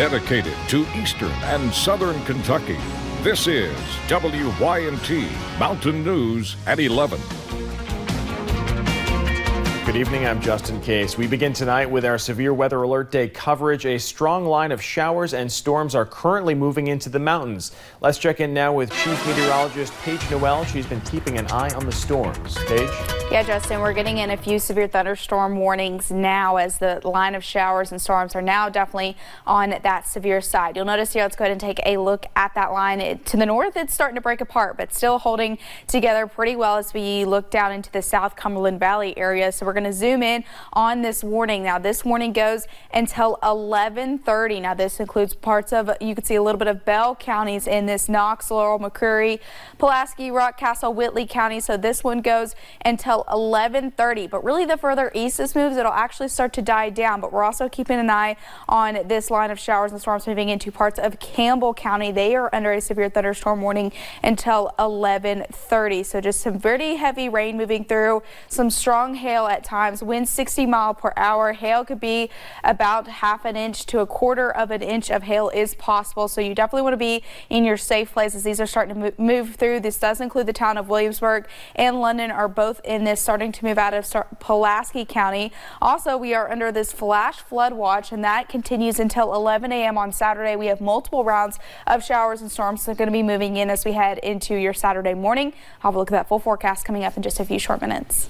dedicated to Eastern and Southern Kentucky. This is WYNT Mountain News at 11. Good evening, I'm Justin Case. We begin tonight with our severe weather alert day coverage. A strong line of showers and storms are currently moving into the mountains. Let's check in now with Chief Meteorologist Paige Noel. She's been keeping an eye on the storms. Paige? Yeah, Justin, we're getting in a few severe thunderstorm warnings now as the line of showers and storms are now definitely on that severe side. You'll notice here, let's go ahead and take a look at that line. To the north, it's starting to break apart, but still holding together pretty well as we look down into the South Cumberland Valley area. So we're going to zoom in on this warning. Now, this warning goes until 11:30. Now, this includes parts of, you can see a little bit of Bell counties in this Knox, Laurel, McCreary, Pulaski, Rockcastle, Whitley County. So this one goes until 11:30. But really, the further east this moves, it'll actually start to die down. But we're also keeping an eye on this line of showers and storms moving into parts of Campbell County. They are under a severe thunderstorm warning until 11:30. So just some very heavy rain moving through, some strong hail at times, winds 60 miles per hour. Hail could be about half an inch to a quarter of an inch of hail is possible. So you definitely want to be in your safe places. These are starting to move through. This does include the town of Williamsburg and London are both in this, starting to move out of Pulaski County. Also, we are under this flash flood watch, and that continues until 11 a.m. on Saturday. We have multiple rounds of showers and storms that are going to be moving in as we head into your Saturday morning. I'll have a look at that full forecast coming up in just a few short minutes.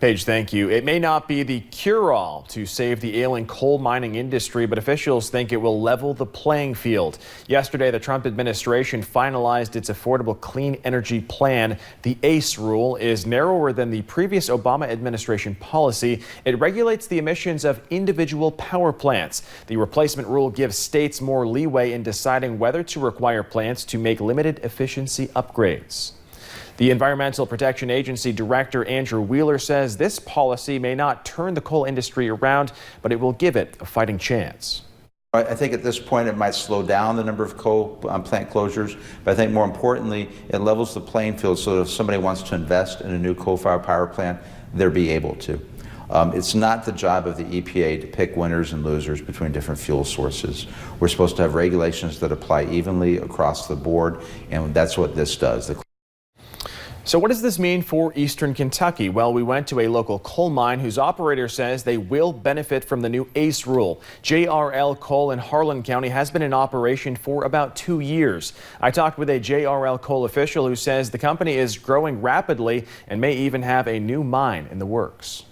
Paige, thank you. It may not be the cure-all to save the ailing coal mining industry, but officials think it will level the playing field. Yesterday, the Trump administration finalized its Affordable Clean Energy Plan. The ACE rule is narrower than the previous Obama administration policy. It regulates the emissions of individual power plants. The replacement rule gives states more leeway in deciding whether to require plants to make limited efficiency upgrades. The Environmental Protection Agency Director Andrew Wheeler says this policy may not turn the coal industry around, but it will give it a fighting chance. I think at this point it might slow down the number of coal plant closures, but I think more importantly, it levels the playing field so that if somebody wants to invest in a new coal-fired power plant, they'll be able to. It's not the job of the EPA to pick winners and losers between different fuel sources. We're supposed to have regulations that apply evenly across the board, and that's what this does. So what does this mean for Eastern Kentucky? Well, we went to a local coal mine whose operator says they will benefit from the new ACE rule. JRL Coal in Harlan County has been in operation for about 2 years. I talked with a JRL Coal official who says the company is growing rapidly and may even have a new mine in the works.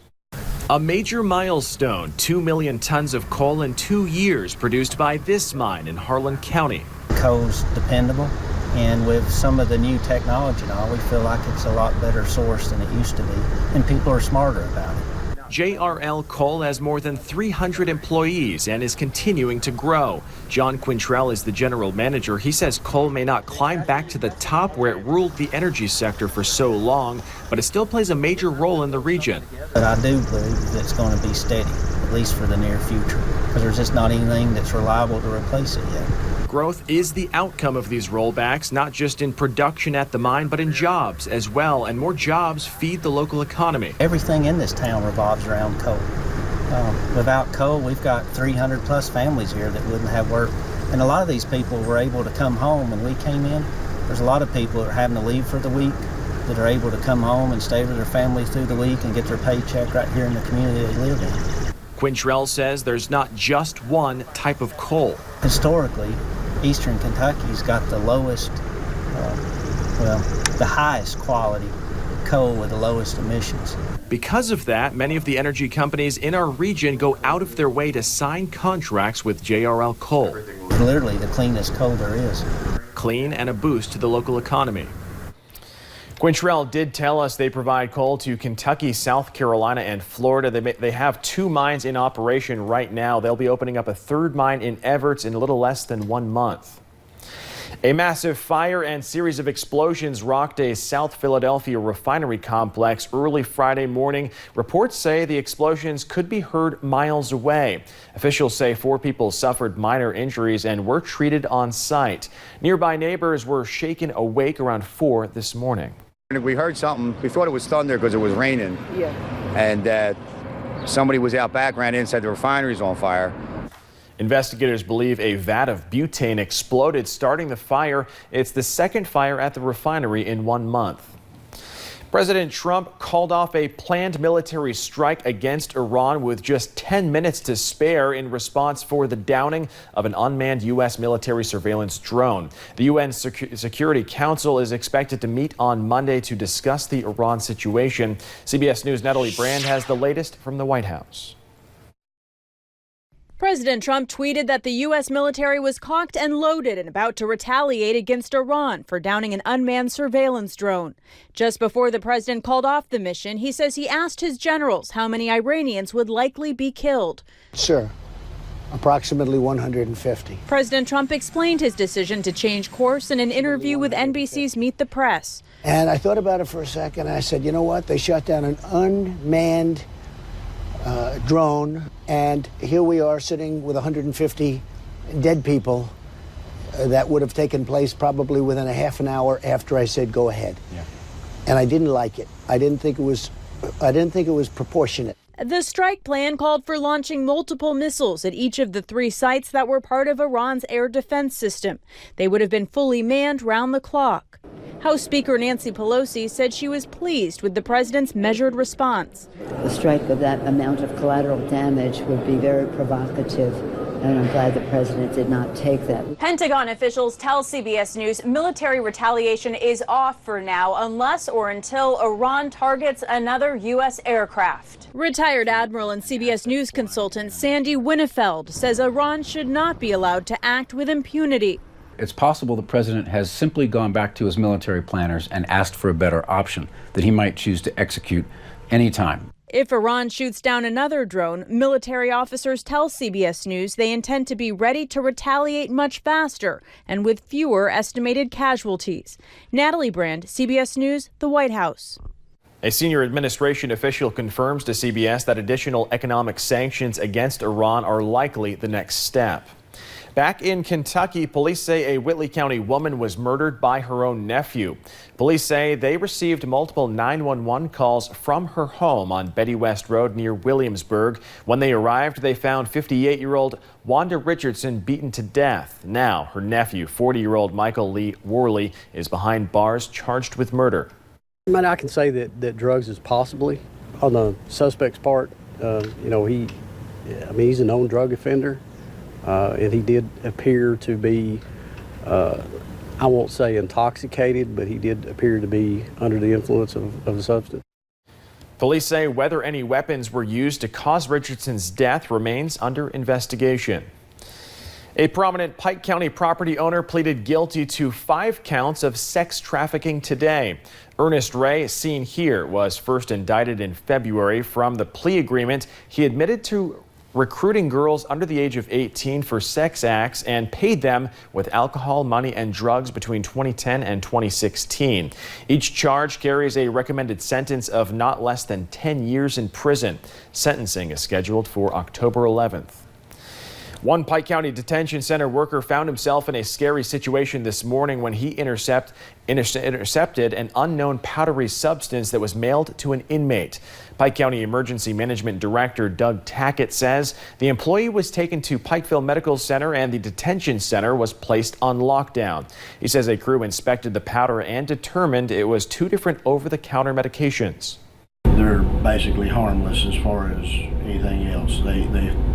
A major milestone, 2 million tons of coal in 2 years produced by this mine in Harlan County. Coal's dependable. And with some of the new technology now, we feel like it's a lot better source than it used to be, and people are smarter about it. JRL Coal has more than 300 employees and is continuing to grow. John Quintrell is the general manager. He says coal may not climb back to the top where it ruled the energy sector for so long, but it still plays a major role in the region. But I do believe that it's going to be steady, at least for the near future, because there's just not anything that's reliable to replace it yet. Growth is the outcome of these rollbacks, not just in production at the mine, but in jobs as well. And more jobs feed the local economy. Everything in this town revolves around coal. Without coal, we've got 300 plus families here that wouldn't have work. And a lot of these people were able to come home when we came in. There's a lot of people that are having to leave for the week that are able to come home and stay with their family through the week and get their paycheck right here in the community they live in. Quintrell says there's not just one type of coal. Historically, Eastern Kentucky's got the lowest, the highest quality coal with the lowest emissions. Because of that, many of the energy companies in our region go out of their way to sign contracts with JRL Coal. Literally the cleanest coal there is. Clean and a boost to the local economy. Quintrell did tell us they provide coal to Kentucky, South Carolina, and Florida. They have 2 mines in operation right now. They'll be opening up a 3rd mine in Everett in a little less than 1 month. A massive fire and series of explosions rocked a South Philadelphia refinery complex early Friday morning. Reports say the explosions could be heard miles away. Officials say 4 people suffered minor injuries and were treated on site. Nearby neighbors were shaken awake around 4 this morning. We heard something. We thought it was thunder because it was raining. Yeah. And somebody was out back, ran in, said the refinery's on fire. Investigators believe a vat of butane exploded, starting the fire. It's the second fire at the refinery in 1 month. President Trump called off a planned military strike against Iran with just 10 minutes to spare in response for the downing of an unmanned U.S. military surveillance drone. The UN Security Council is expected to meet on Monday to discuss the Iran situation. CBS News' Natalie Brand has the latest from the White House. President Trump tweeted that the U.S. military was cocked and loaded and about to retaliate against Iran for downing an unmanned surveillance drone. Just before the president called off the mission, he says he asked his generals how many Iranians would likely be killed. Sir, approximately 150. President Trump explained his decision to change course in an interview with NBC's Meet the Press. And I thought about it for a second. I said, you know what? They shot down an unmanned drone, and here we are sitting with 150 dead people. That would have taken place probably within a half an hour after I said go ahead. Yeah. And I didn't like it. I didn't think it was proportionate. The strike plan called for launching multiple missiles at each of the 3 sites that were part of Iran's air defense system. They would have been fully manned round the clock. House Speaker Nancy Pelosi said she was pleased with the president's measured response. The strike of that amount of collateral damage would be very provocative, and I'm glad the president did not take that. Pentagon officials tell CBS News military retaliation is off for now unless or until Iran targets another U.S. aircraft. Retired Admiral and CBS News consultant Sandy Winnefeld says Iran should not be allowed to act with impunity. It's possible the president has simply gone back to his military planners and asked for a better option that he might choose to execute anytime. If Iran shoots down another drone, military officers tell CBS News they intend to be ready to retaliate much faster and with fewer estimated casualties. Natalie Brand, CBS News, the White House. A senior administration official confirms to CBS that additional economic sanctions against Iran are likely the next step. Back in Kentucky, police say a Whitley County woman was murdered by her own nephew. Police say they received multiple 911 calls from her home on Betty West Road near Williamsburg. When they arrived, they found 58-year-old Wanda Richardson beaten to death. Now, her nephew, 40-year-old Michael Lee Worley, is behind bars charged with murder. I can say that drugs is possibly on the suspect's part. He's a known drug offender. And he did appear to be, I won't say intoxicated, but he did appear to be under the influence of the substance. Police say whether any weapons were used to cause Richardson's death remains under investigation. A prominent Pike County property owner pleaded guilty to 5 counts of sex trafficking today. Ernest Ray, seen here, was first indicted in February. From the plea agreement, he admitted to recruiting girls under the age of 18 for sex acts and paid them with alcohol, money, and drugs between 2010 and 2016. Each charge carries a recommended sentence of not less than 10 years in prison. Sentencing is scheduled for October 11th. One Pike County Detention Center worker found himself in a scary situation this morning when he intercepted an unknown powdery substance that was mailed to an inmate. Pike County Emergency Management Director Doug Tackett says the employee was taken to Pikeville Medical Center and the detention center was placed on lockdown. He says a crew inspected the powder and determined it was 2 different over-the-counter medications. They're basically harmless as far as anything else. They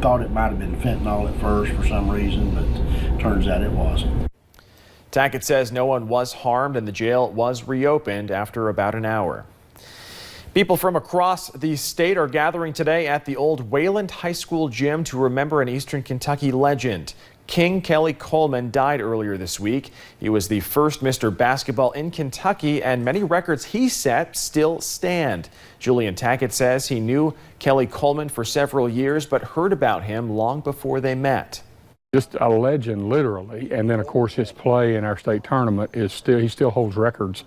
thought it might have been fentanyl at first for some reason, but turns out it wasn't. Tackett says no one was harmed and the jail was reopened after about an hour. People from across the state are gathering today at the old Wayland High School gym to remember an Eastern Kentucky legend. King Kelly Coleman died earlier this week. He was the first Mr. Basketball in Kentucky, and many records he set still stand. Julian Tackett says he knew Kelly Coleman for several years, but heard about him long before they met. Just a legend, literally. And then, of course, his play in our state tournament he still holds records.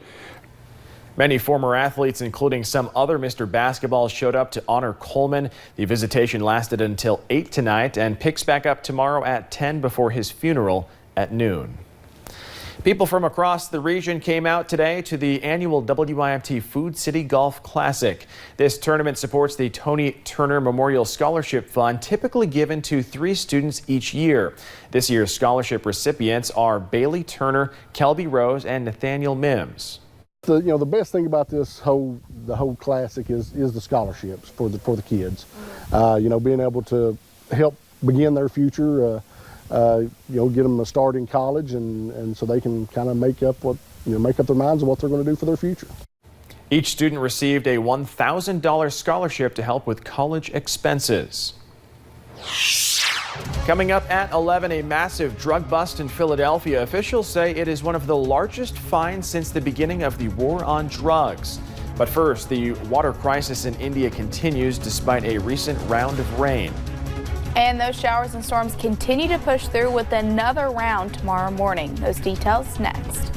Many former athletes, including some other Mr. Basketballs, showed up to honor Coleman. The visitation lasted until 8 tonight and picks back up tomorrow at 10 before his funeral at noon. People from across the region came out today to the annual WYMT Food City Golf Classic. This tournament supports the Tony Turner Memorial Scholarship Fund, typically given to 3 students each year. This year's scholarship recipients are Bailey Turner, Kelby Rose, and Nathaniel Mims. The best thing about the whole classic is the scholarships for the kids. Being able to help begin their future. Get them a start in college, and so they can kind of make up their minds on what they're going to do for their future. Each student received a $1,000 scholarship to help with college expenses. Coming up at 11, a massive drug bust in Philadelphia. Officials say it is one of the largest fines since the beginning of the war on drugs. But first, the water crisis in India continues despite a recent round of rain. And those showers and storms continue to push through with another round tomorrow morning. Those details next.